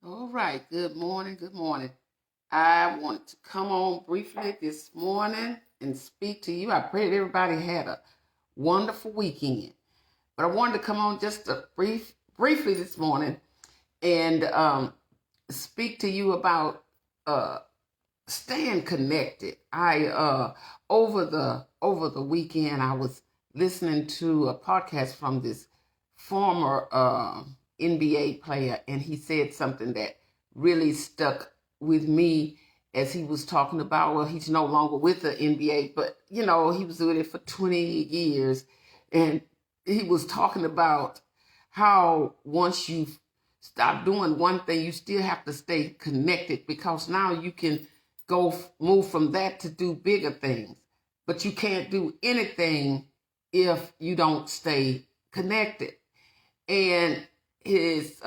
All right, good morning, good morning. I want to come on briefly this morning and speak to you. I pray that everybody had a wonderful weekend. But I wanted to come on just briefly this morning and speak to you about uh, staying connected. I over the weekend I was listening to a podcast from this former NBA player, and he said something that really stuck with me as he was talking about. Well, he's no longer with the NBA, but he was with it for 20 years, and he was talking about how once you stop doing one thing, you still have to stay connected because now you can move from that to do bigger things. But you can't do anything if you don't stay connected. And his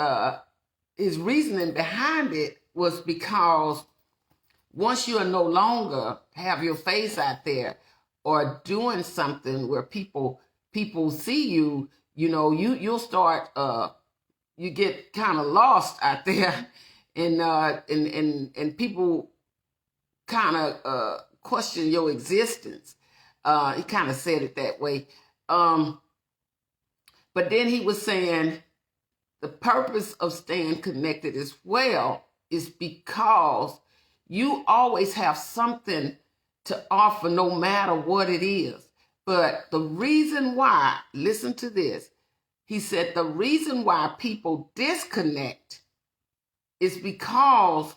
reasoning behind it was because once you are no longer have your face out there or doing something where people see you, you'll start you get kind of lost out there, and people kind of question your existence. He kind of said it that way. But then he was saying the purpose of staying connected as well is because you always have something to offer no matter what it is. But the reason why, listen to this, he said the reason why people disconnect is because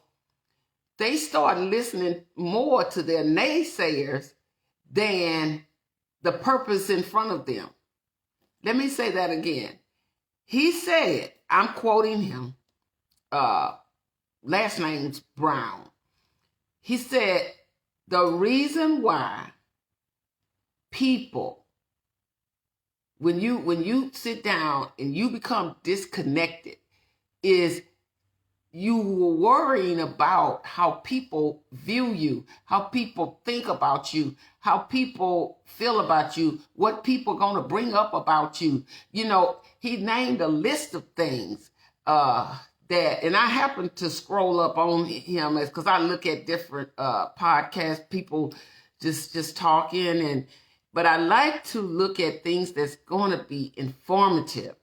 they start listening more to their naysayers than the purpose in front of them. Let me say that again. He said, I'm quoting him, last name's Brown. He said, the reason why people, when you sit down and you become disconnected, is you were worrying about how people view you, how people think about you, how people feel about you, what people are going to bring up about you. He named a list of things that, and I happen to scroll up on him because I look at different podcasts, people just talking, but I like to look at things that's going to be informative,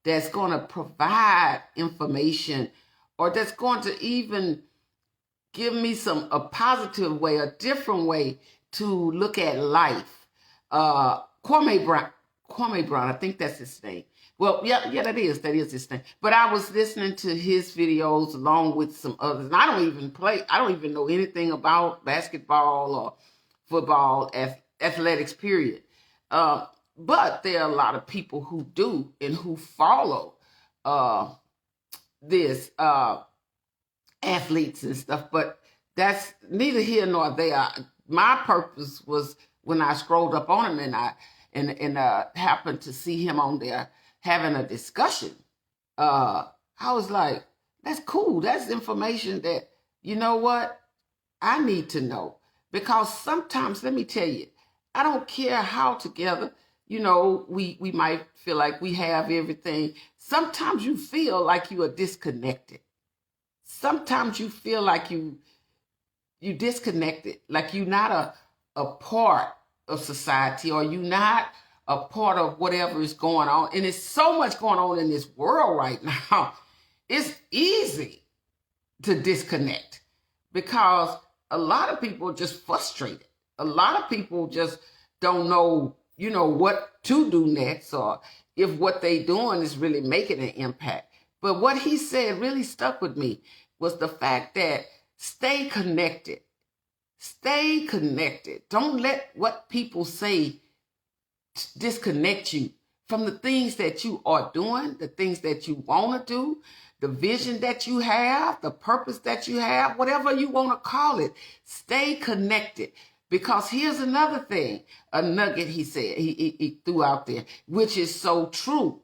that's going to provide information, or that's going to even give me a positive way, a different way to look at life. Kwame Brown, I think that's his name. Well, yeah, that is his name. But I was listening to his videos along with some others, and I don't even know anything about basketball or football, athletics, period. But there are a lot of people who do and who follow this athletes and stuff, but that's neither here nor there. My purpose was when I scrolled up on him and happened to see him on there having a discussion. I was like, that's cool. That's information that, you know what, I need to know. Because sometimes, let me tell you, I don't care how together, we might feel like we have everything. Sometimes you feel like you are disconnected. Sometimes you feel like you disconnected, like you're not a part of society, or you're not a part of whatever is going on. And there's so much going on in this world right now. It's easy to disconnect because a lot of people are just frustrated. A lot of people just don't know, what to do next, or if what they doing is really making an impact. But what he said really stuck with me was the fact that stay connected. Stay connected. Don't let what people say disconnect you from the things that you are doing, the things that you want to do, the vision that you have, the purpose that you have, whatever you want to call it. Stay connected. Because here's another thing, a nugget he said, he threw out there, which is so true,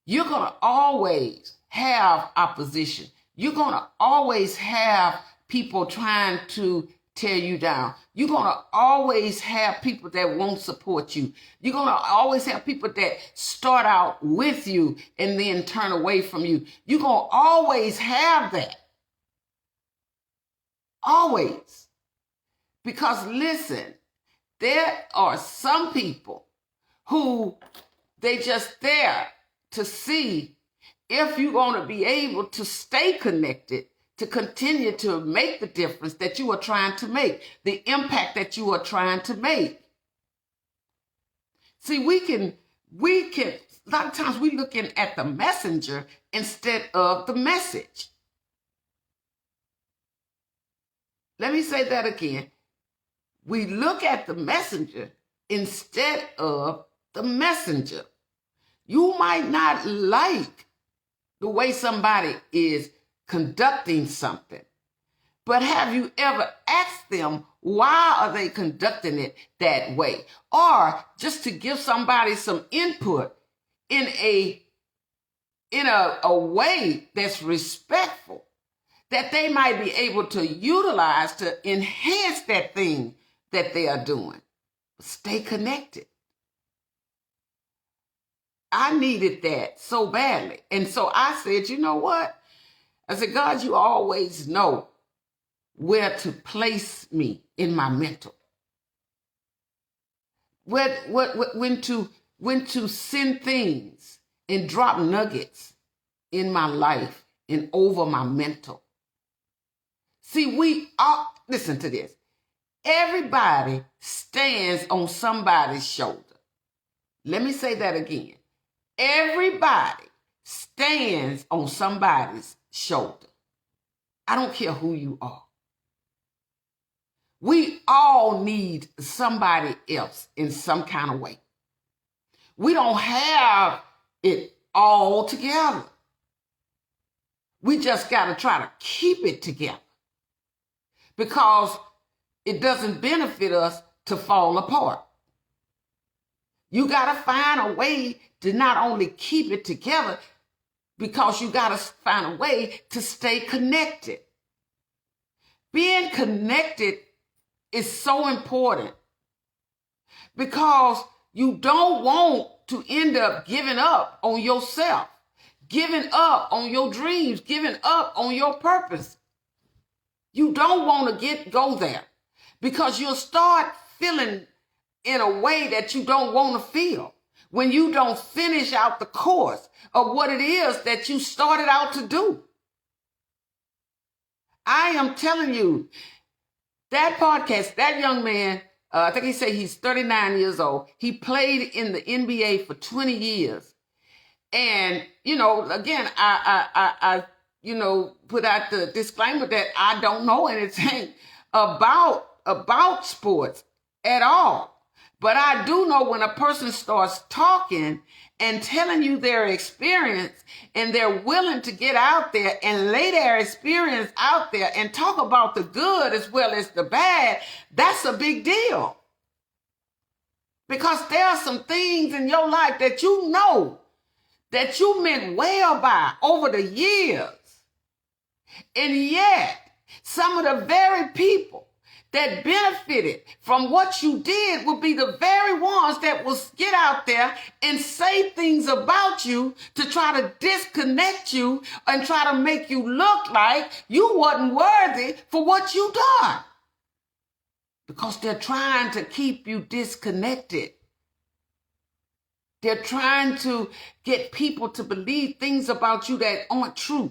You're going to always have opposition. You're going to always have people trying to tear you down. You're going to always have people that won't support you. You're going to always have people that start out with you and then turn away from you. You're going to always have that. Always. Because listen, there are some people who they just there to see if you're going to be able to stay connected, to continue to make the difference that you are trying to make, the impact that you are trying to make. See, we can, a lot of times we're looking at the messenger instead of the message. Let me say that again. We look at the messenger instead of the messenger. You might not like the way somebody is conducting something, but have you ever asked them why are they conducting it that way? Or just to give somebody some input in a way that's respectful, that they might be able to utilize to enhance that thing that they are doing. Stay connected. I needed that so badly. And so I said, you know what? I said, God, you always know where to place me in my mental. When to send things and drop nuggets in my life and over my mental. See, we all, listen to this. Everybody stands on somebody's shoulder. Let me say that again. Everybody stands on somebody's shoulder. I don't care who you are. We all need somebody else in some kind of way. We don't have it all together. We just got to try to keep it together because it doesn't benefit us to fall apart. You got to find a way to not only keep it together, because you got to find a way to stay connected. Being connected is so important because you don't want to end up giving up on yourself, giving up on your dreams, giving up on your purpose. You don't want to go there because you'll start feeling in a way that you don't want to feel when you don't finish out the course of what it is that you started out to do. I am telling you, that podcast, that young man, I think he said he's 39 years old. He played in the NBA for 20 years. And, again, I put out the disclaimer that I don't know anything about sports at all. But I do know when a person starts talking and telling you their experience and they're willing to get out there and lay their experience out there and talk about the good as well as the bad, that's a big deal. Because there are some things in your life that you know that you meant well by over the years. And yet, some of the very people that benefited from what you did will be the very ones that will get out there and say things about you to try to disconnect you and try to make you look like you wasn't worthy for what you done. Because they're trying to keep you disconnected. They're trying to get people to believe things about you that aren't true.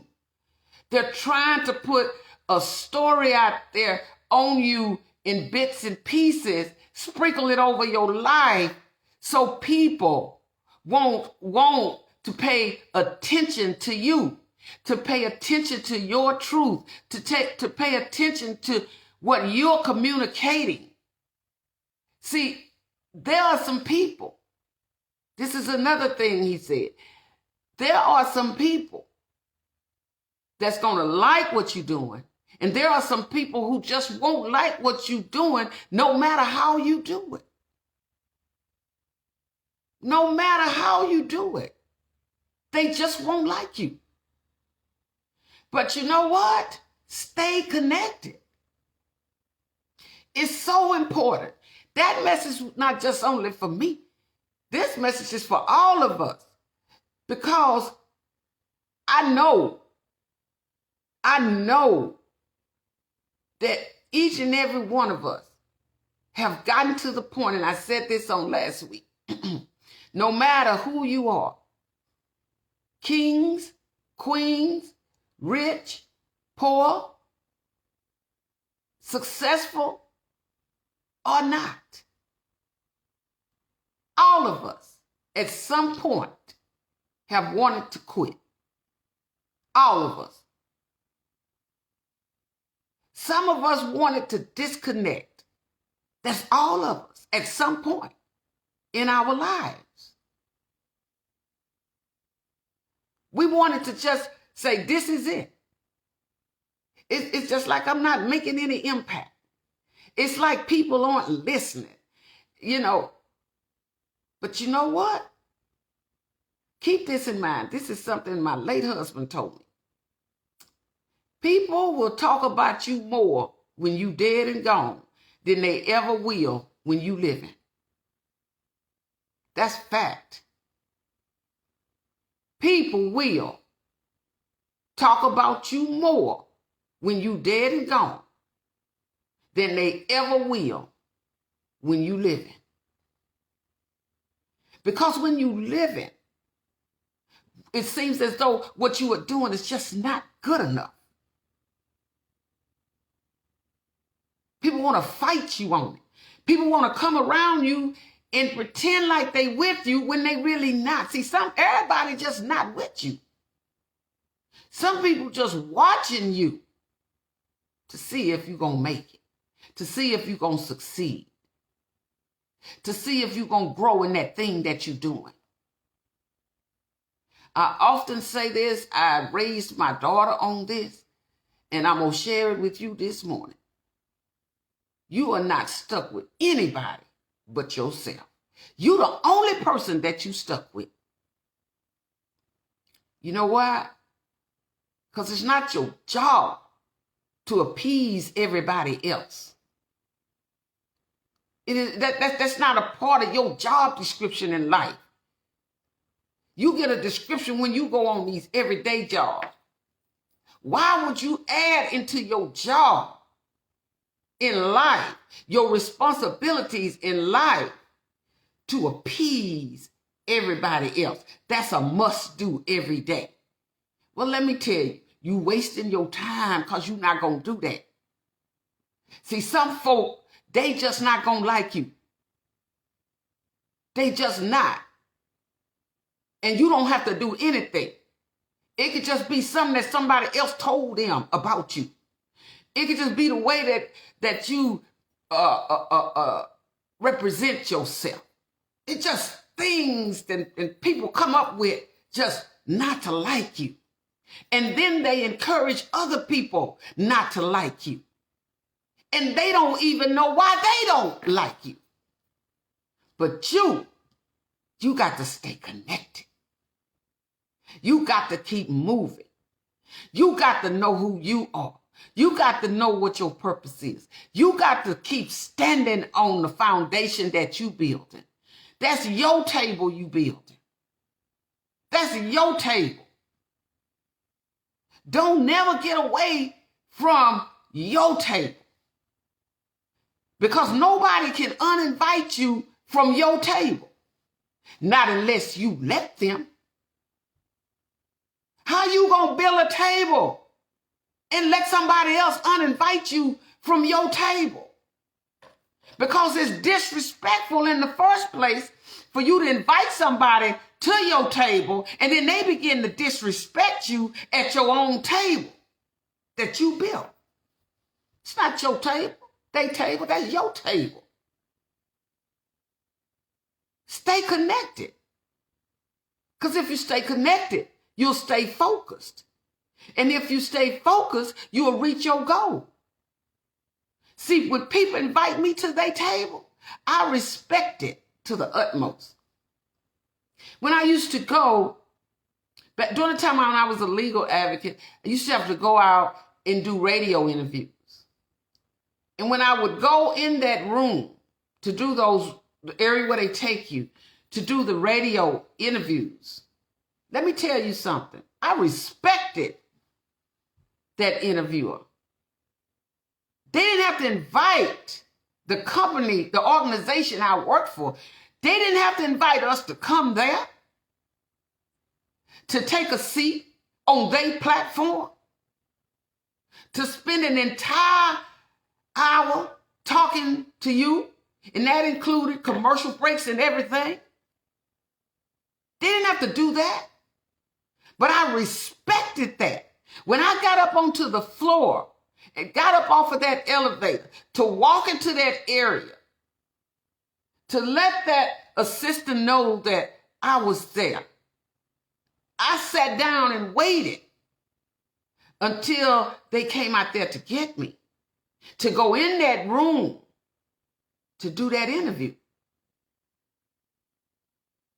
They're trying to put a story out there on you in bits and pieces, sprinkle it over your life so people won't want to pay attention to you, to pay attention to your truth, to pay attention to what you're communicating. See, there are some people, this is another thing he said, there are some people that's going to like what you're doing. And there are some people who just won't like what you're doing no matter how you do it. No matter how you do it. They just won't like you. But you know what? Stay connected. It's so important. That message is not just only for me. This message is for all of us, because I know that each and every one of us have gotten to the point, and I said this on last week, no matter who you are, kings, queens, rich, poor, successful, or not, all of us at some point have wanted to quit. All of us. Some of us wanted to disconnect. That's all of us at some point in our lives. We wanted to just say, this is it. It's just like I'm not making any impact. It's like people aren't listening, But you know what? Keep this in mind. This is something my late husband told me. People will talk about you more when you dead and gone than they ever will when you living. That's fact. People will talk about you more when you dead and gone than they ever will when you living. Because when you living, it seems as though what you are doing is just not good enough. People want to fight you on it. People want to come around you and pretend like they with you when they really not. See, everybody just not with you. Some people just watching you to see if you're going to make it, to see if you're going to succeed, to see if you're going to grow in that thing that you're doing. I often say this. I raised my daughter on this, and I'm going to share it with you this morning. You are not stuck with anybody but yourself. You're the only person that you stuck with. You know why? Because it's not your job to appease everybody else. That's not a part of your job description in life. You get a description when you go on these everyday jobs. Why would you add into your job in life, your responsibilities in life, to appease everybody else? That's a must do every day. Well, let me tell you, you wasting your time because you're not going to do that. See, some folk, they just not going to like you. They just not. And you don't have to do anything. It could just be something that somebody else told them about you. It could just be the way that you represent yourself. It's just things that people come up with just not to like you. And then they encourage other people not to like you. And they don't even know why they don't like you. But you got to stay connected. You got to keep moving. You got to know who you are. You got to know what your purpose is. You got to keep standing on the foundation that you building. That's your table you building. That's your table. Don't never get away from your table. Because nobody can uninvite you from your table. Not unless you let them. How you gonna build a table and let somebody else uninvite you from your table? Because it's disrespectful in the first place for you to invite somebody to your table and then they begin to disrespect you at your own table that you built. It's not your table. They table, that's your table. Stay connected. Because if you stay connected, you'll stay focused. And if you stay focused, you'll reach your goal. See, when people invite me to their table, I respect it to the utmost. When I used to go, but during the time when I was a legal advocate, I used to have to go out and do radio interviews. And when I would go in that room to do the area where they take you, to do the radio interviews, let me tell you something. I respected that interviewer. They didn't have to invite the company, the organization I worked for. They didn't have to invite us to come there to take a seat on their platform, to spend an entire hour talking to you, and that included commercial breaks and everything. They didn't have to do that, but I respected that. When I got up onto the floor and got up off of that elevator to walk into that area, to let that assistant know that I was there, I sat down and waited until they came out there to get me, to go in that room to do that interview.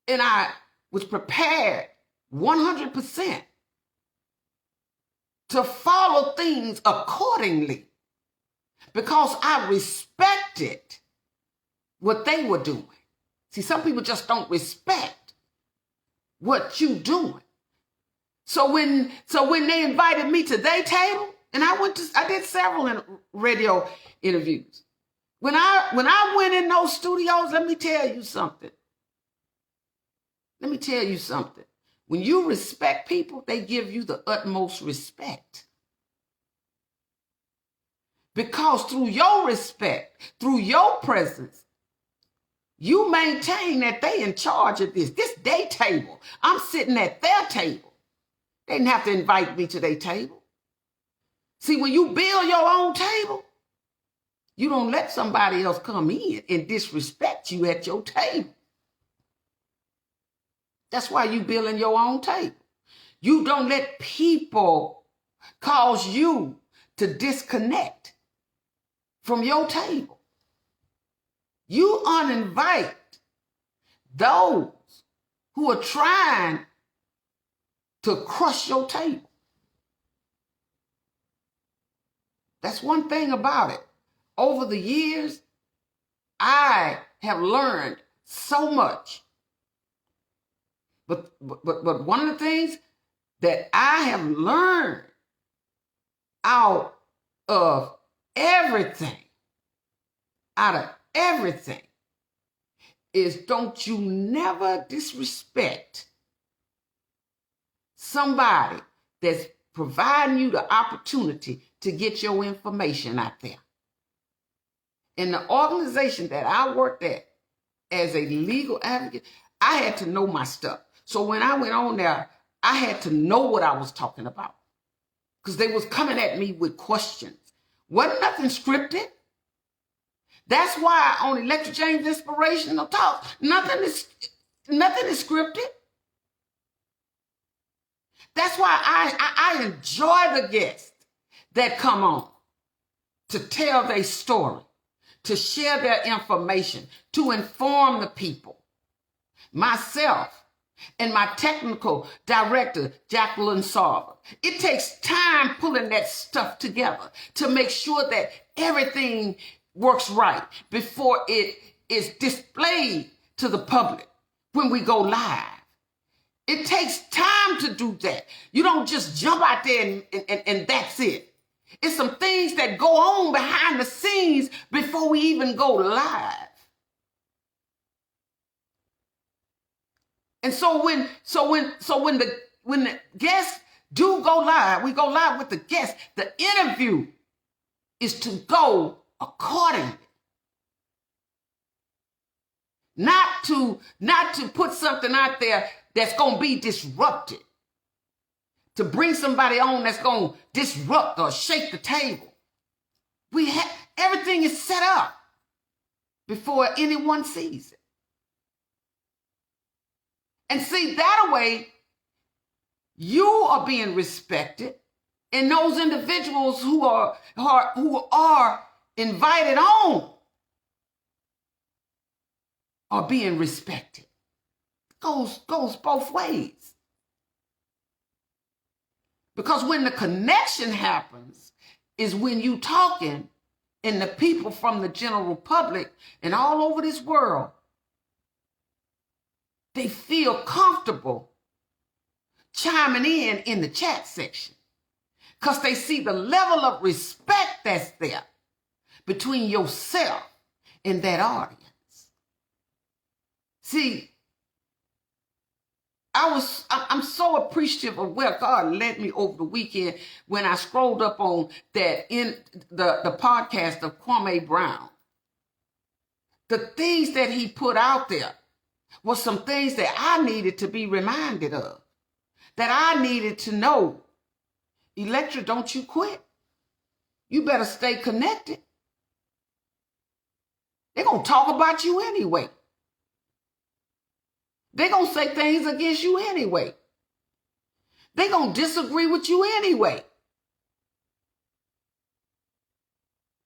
And I was prepared 100% to follow things accordingly because I respected what they were doing. See, some people just don't respect what you're doing. So when they invited me to their table, and I did several radio interviews. When I went in those studios, let me tell you something. When you respect people, they give you the utmost respect. Because through your respect, through your presence, you maintain that they in charge of this. This day table. I'm sitting at their table. They didn't have to invite me to their table. See, when you build your own table, you don't let somebody else come in and disrespect you at your table. That's why you building your own table. You don't let people cause you to disconnect from your table. You uninvite those who are trying to crush your table. That's one thing about it. Over the years, I have learned so much. But one of the things that I have learned out of everything, is don't you never disrespect somebody that's providing you the opportunity to get your information out there. In the organization that I worked at as a legal advocate, I had to know my stuff. So when I went on there, I had to know what I was talking about because they was coming at me with questions. Wasn't nothing scripted. That's why on Electric James Inspirational Talk, nothing is scripted. That's why I enjoy the guests that come on to tell their story, to share their information, to inform the people. Myself and my technical director, Jacqueline Sarver. It takes time pulling that stuff together to make sure that everything works right before it is displayed to the public when we go live. It takes time to do that. You don't just jump out there and that's it. It's some things that go on behind the scenes before we even go live. And so when the guests do go live, we go live with the guests. The interview is to go accordingly. Not to put something out there that's going to be disrupted. To bring somebody on that's going to disrupt or shake the table. Everything is set up before anyone sees it. And see, that way, you are being respected, and those individuals who are invited on are being respected. Goes both ways. Because when the connection happens is when you talking And the people from the general public and all over this world, they feel comfortable chiming in the chat section because they see the level of respect that's there between yourself and that audience. See, I'm so appreciative of where God led me over the weekend when I scrolled up on that in the podcast of Kwame Brown. The things that he put out there were some things that I needed to be reminded of, that I needed to know. Electra, don't you quit. You better stay connected. They're going to talk about you anyway. They're going to say things against you anyway. They're going to disagree with you anyway.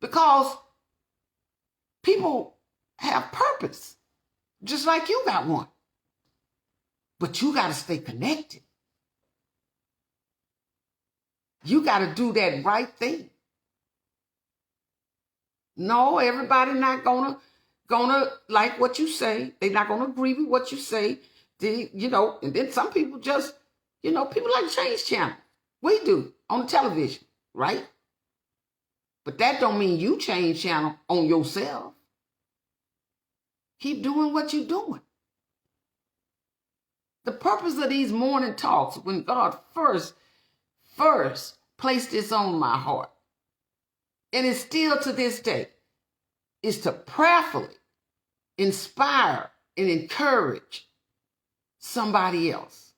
Because people have purpose, just like you got one. But you got to stay connected. You got to do that right thing. No, everybody not gonna like what you say. They're not gonna agree with what you say. And then some people just, people like to change channel. We do on the television, right? But that don't mean you change channel on yourself. Keep doing what you're doing. The purpose of these morning talks, when God first placed this on my heart, and it's still to this day, is to prayerfully inspire and encourage somebody else.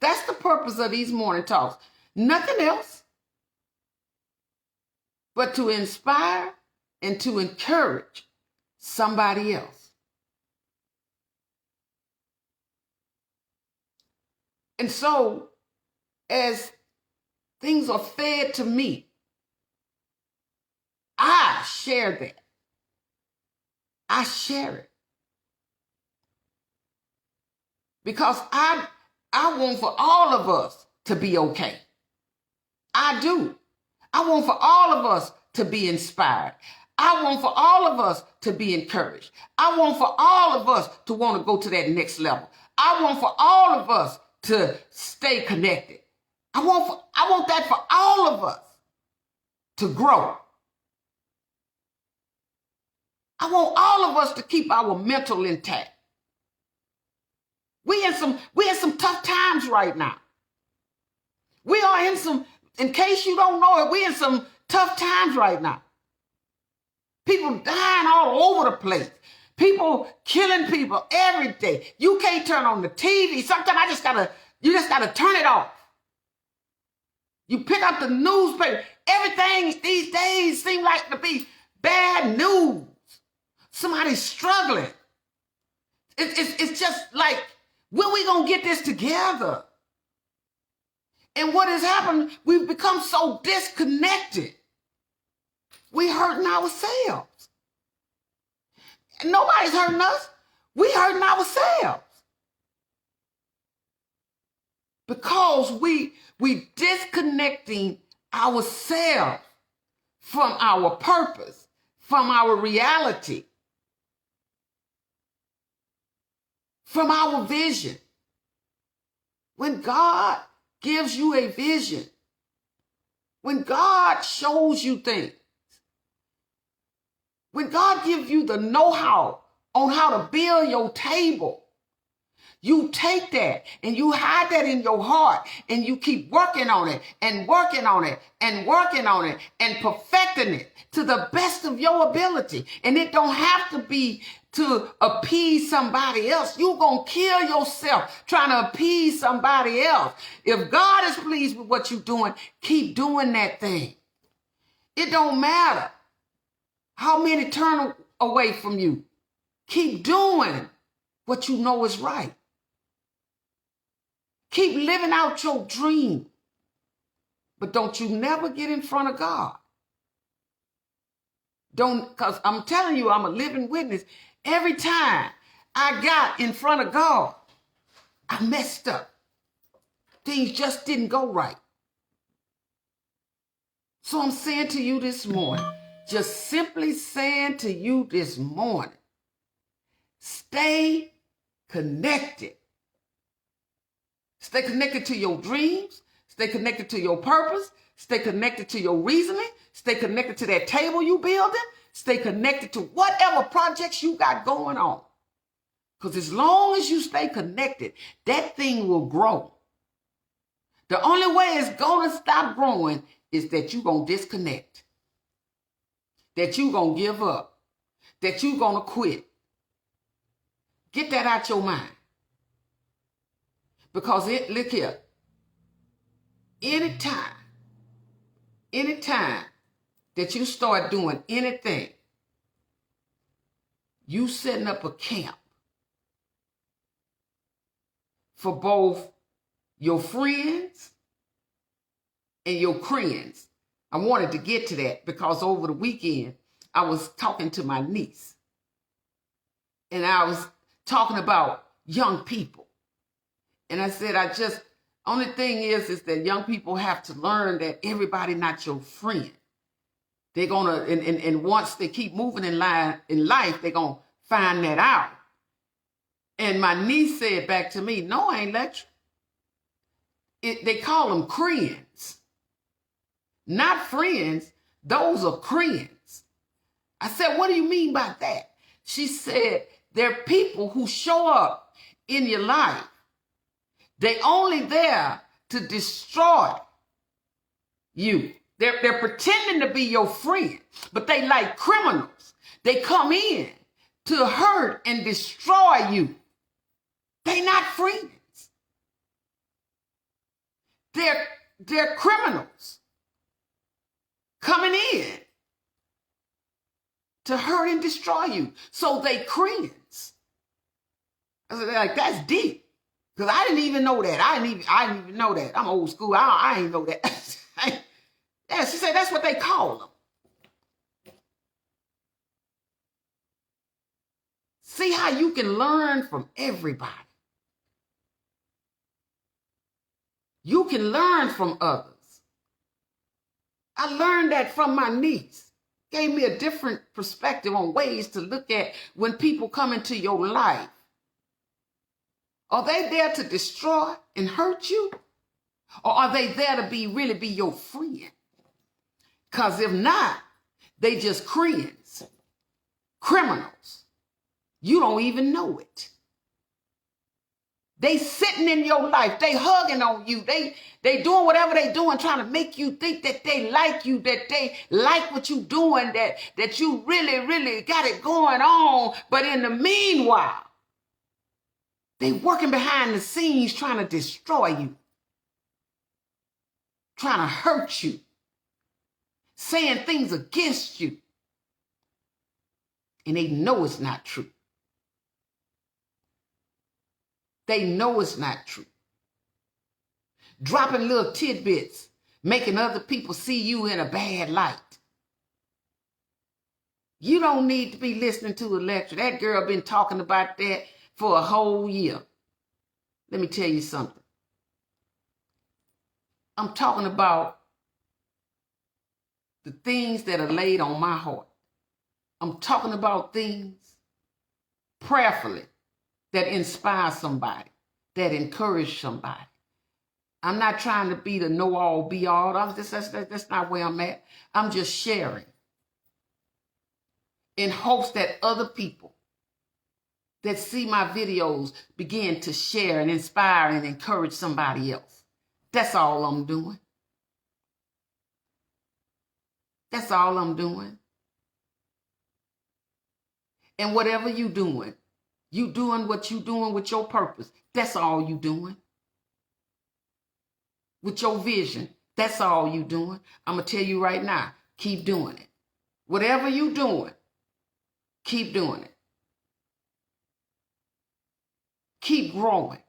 That's the purpose of these morning talks. Nothing else but to inspire and to encourage somebody else. And so, as things are fed to me, I share that. I share it. Because I want for all of us to be okay. I do. I want for all of us to be inspired. I want for all of us to be encouraged. I want for all of us to want to go to that next level. I want for all of us to stay connected. I want that for all of us to grow. I want all of us to keep our mental intact. We in some tough times right now. We are in case you don't know it, we in some tough times right now. People dying all over the place. People killing people every day. You can't turn on the TV. Sometimes you just gotta turn it off. You pick up the newspaper. Everything these days seems like to be bad news. Somebody's struggling. It's just like, when we gonna get this together? And what has happened, we've become so disconnected. We hurting ourselves. And nobody's hurting us. We hurting ourselves. Because we disconnecting ourselves from our purpose, from our reality, from our vision. When God gives you a vision, when God shows you things, when God gives you the know-how on how to build your table, you take that and you hide that in your heart and you keep working on it and working on it and working on it and perfecting it to the best of your ability. And it don't have to be to appease somebody else. You're going to kill yourself trying to appease somebody else. If God is pleased with what you're doing, keep doing that thing. It don't matter how many turn away from you. Keep doing what you know is right. Keep living out your dream. But don't you never get in front of God. Because I'm telling you, I'm a living witness. Every time I got in front of God, I messed up. Things just didn't go right. So I'm saying to you this morning, just simply saying to you this morning, stay connected. Stay connected to your dreams. Stay connected to your purpose. Stay connected to your reasoning. Stay connected to that table you building. Stay connected to whatever projects you got going on. Because as long as you stay connected, that thing will grow. The only way it's going to stop growing is that you're going to disconnect. That you're going to give up. That you're going to quit. Get that out your mind. Because look here, anytime that you start doing anything, you setting up a camp for both your friends and your friends. I wanted to get to that because over the weekend, I was talking to my niece and I was talking about young people. And I said, only thing is that young people have to learn that everybody not your friend. They're gonna, and once they keep moving in life, they're gonna find that out. And my niece said back to me, no, I ain't lecturing. They call them friends. Not friends, those are friends. I said, what do you mean by that? She said, they're people who show up in your life. They only there to destroy you. They're pretending to be your friend, but they like criminals. They come in to hurt and destroy you. They're not friends. They're criminals coming in to hurt and destroy you. So they friends. I said, like, that's deep. Because I didn't even know that. I didn't even know that. I'm old school. I ain't know that. Yeah, she said that's what they call them. See how you can learn from everybody. You can learn from others. I learned that from my niece. Gave me a different perspective on ways to look at when people come into your life. Are they there to destroy and hurt you? Or are they there to really be your friend? Because if not, they just friends, criminals. You don't even know it. They sitting in your life. They hugging on you. They doing whatever they doing, trying to make you think that they like you, that they like what you doing, that you really, really got it going on. But in the meanwhile, they working behind the scenes trying to destroy you, trying to hurt you, saying things against you. And they know it's not true. They know it's not true. Dropping little tidbits, making other people see you in a bad light. You don't need to be listening to a lecture. That girl been talking about that for a whole year. Let me tell you something. I'm talking about the things that are laid on my heart. I'm talking about things prayerfully that inspire somebody, that encourage somebody. I'm not trying to be the know-all, be-all. That's not where I'm at. I'm just sharing in hopes that other people that see my videos begin to share and inspire and encourage somebody else. That's all I'm doing. That's all I'm doing. And whatever you doing what you doing with your purpose. That's all you doing. With your vision, that's all you doing. I'm going to tell you right now, keep doing it. Whatever you doing, keep doing it. Keep growing.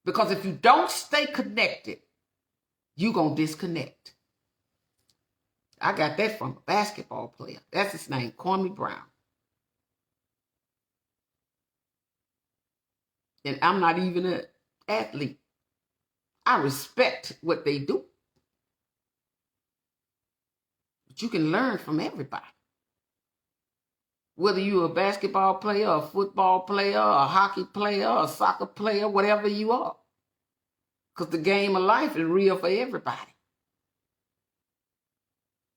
Because if you don't stay connected, you're going to disconnect. I got that from a basketball player. That's his name, Kwame Brown. And I'm not even an athlete. I respect what they do. But you can learn from everybody. Whether you're a basketball player, a football player, a hockey player, a soccer player, whatever you are. Because the game of life is real for everybody.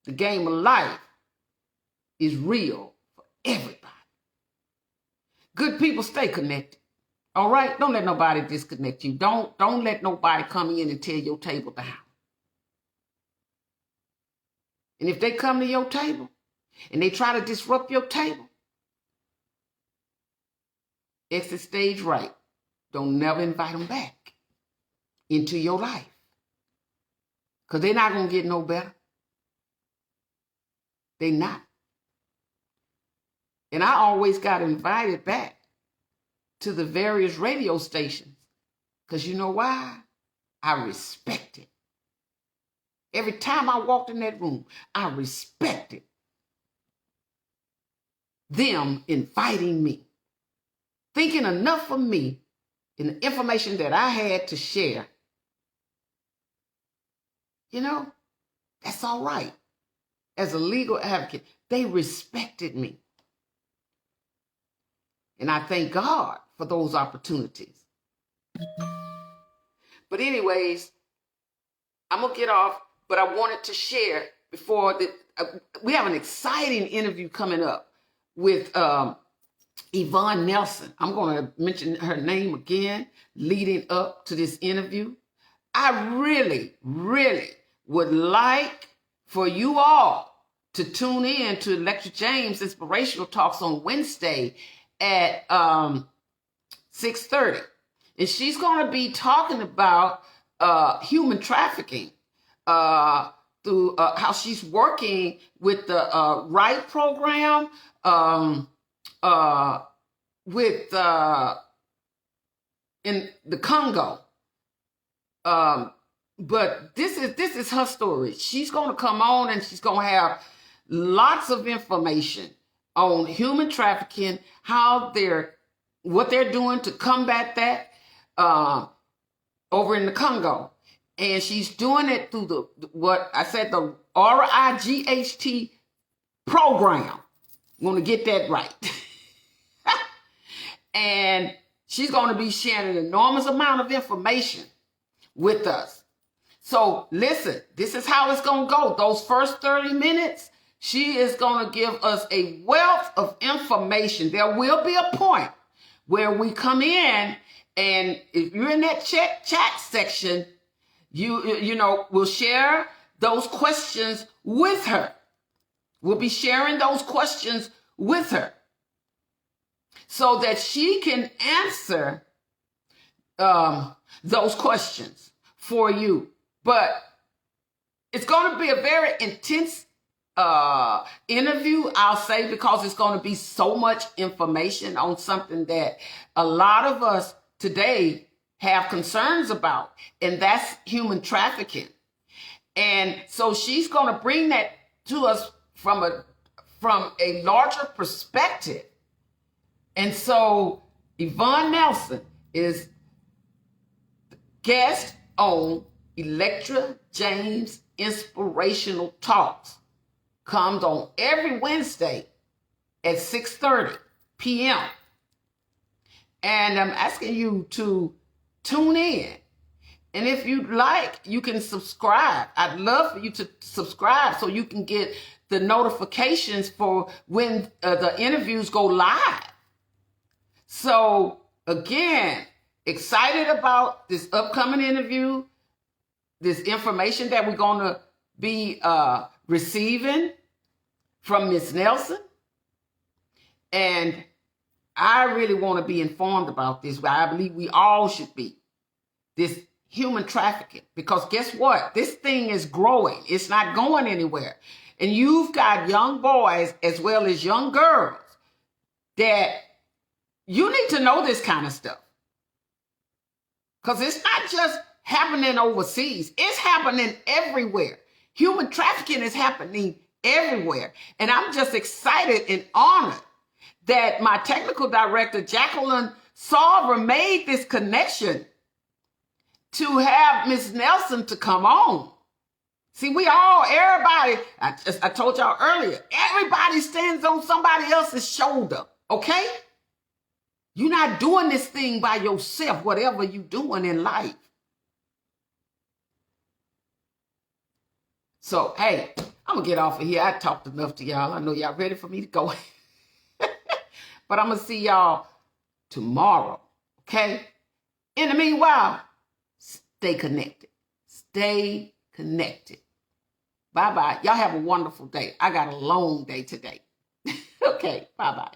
The game of life is real for everybody. Good people, stay connected. All right? Don't let nobody disconnect you. Don't let nobody come in and tear your table down. And if they come to your table and they try to disrupt your table, exit stage right. Don't never invite them back into your life. Because they're not going to get no better. They not. And I always got invited back to the various radio stations. Because you know why? I respect it. Every time I walked in that room, I respected them inviting me, thinking enough of me and the information that I had to share. You know, that's all right. As a legal advocate, they respected me. And I thank God for those opportunities. But anyways, I'm going to get off, but I wanted to share before we have an exciting interview coming up with Yvonne Nelson. I'm going to mention her name again leading up to this interview. I really, really would like for you all to tune in to Lecture James Inspirational Talks on Wednesday at 6:30. And she's going to be talking about human trafficking through how she's working with the RIGHT program with in the Congo. But this is her story. She's going to come on and she's going to have lots of information on human trafficking, what they're doing to combat that over in the Congo. And she's doing it through the RIGHT program. I'm going to get that right. And she's going to be sharing an enormous amount of information with us. So listen, this is how it's going to go. Those first 30 minutes, she is going to give us a wealth of information. There will be a point where we come in, and if you're in that chat section, you know, we'll share those questions with her. We'll be sharing those questions with her so that she can answer those questions for you. But it's going to be a very intense interview, I'll say, because it's going to be so much information on something that a lot of us today have concerns about, and that's human trafficking. And so she's going to bring that to us from a larger perspective. And so Yvonne Nelson is guest on Electra James Inspirational Talks. Comes on every Wednesday at 6:30 p.m. And I'm asking you to tune in. And if you'd like, you can subscribe. I'd love for you to subscribe so you can get the notifications for when the interviews go live. So again, excited about this upcoming interview, this information that we're going to be receiving from Ms. Nelson. And I really want to be informed about this. I believe we all should be. This human trafficking. Because guess what? This thing is growing. It's not going anywhere. And you've got young boys as well as young girls that you need to know this kind of stuff. Because it's not just happening overseas. It's happening everywhere. Human trafficking is happening everywhere. And I'm just excited and honored that my technical director, Jacqueline Salver, made this connection to have Ms. Nelson to come on See, everybody, I told y'all earlier, everybody stands on somebody else's shoulder, okay? You're not doing this thing by yourself, whatever you're doing in life. So, hey, I'm going to get off of here. I talked enough to y'all. I know y'all ready for me to go. But I'm going to see y'all tomorrow, okay? In the meanwhile, stay connected. Stay connected. Bye-bye. Y'all have a wonderful day. I got a long day today. Okay, bye-bye.